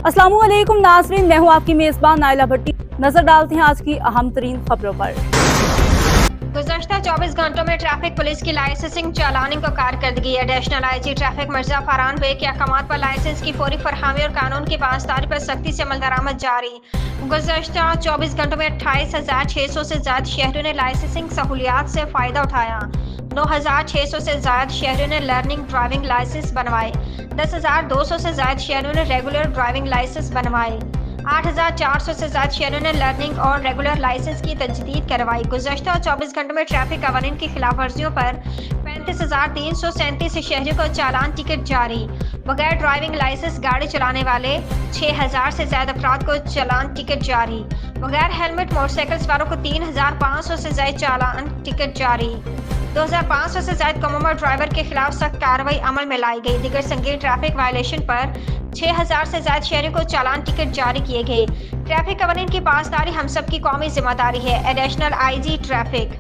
अस्सलामु अलैकुम नाज़रीन, मैं हूँ आपकी मेज़बान नाइला भट्टी। नजर डालते हैं आज की अहम तरीन खबरों पर। गुज़श्ता 24 घंटों में ट्रैफिक पुलिस की लाइसेंसिंग चालानी को कारकर्दगी। Additional IG traffic Mirza Farhan Baig के अहकामात पर लाइसेंस की फौरी फरहमी और कानून की पासदारी पर सख्ती से अमल दरामद जारी। गुज़श्ता 24 घंटों में 28,600 से ज्यादा शहरियों ने लाइसेंसिंग सहूलियात से फ़ायदा उठाया। 9,600 से ज्यादा शहरियों ने लर्निंग ड्राइविंग लाइसेंस बनवाए। 10,200 से ज्यादा शहरियों ने रेगुलर ड्राइविंग लाइसेंस बनवाए। 8,400 से ज्यादा शहरों ने लर्निंग और रेगुलर लाइसेंस की तजदीद करवाई। गुज़श्ता 24 घंटों में ट्रैफिक कवानीन की खिलाफ वर्जियों पर 35,337 शहरियों को चालान टिकट जारी। बगैर ड्राइविंग लाइसेंस गाड़ी चलाने वाले 6,000 से ज्यादा अफराद को चालान टिकट जारी। बगैर हेलमेट मोटरसाइकिल सवारों को 3,500 से ज्यादा चालान टिकट जारी। 2,500 से ज्यादा कम उम्र ड्राइवर के खिलाफ सख्त कार्रवाई अमल में लाई गई। दीगर संगीन ट्रैफिक वायलेशन पर 6,000 से ज्यादा शहरियों को चालान टिकट जारी किए गए। ट्रैफिक कवानीन की पासदारी हम सब की कौमी जिम्मेदारी है। Additional IG traffic.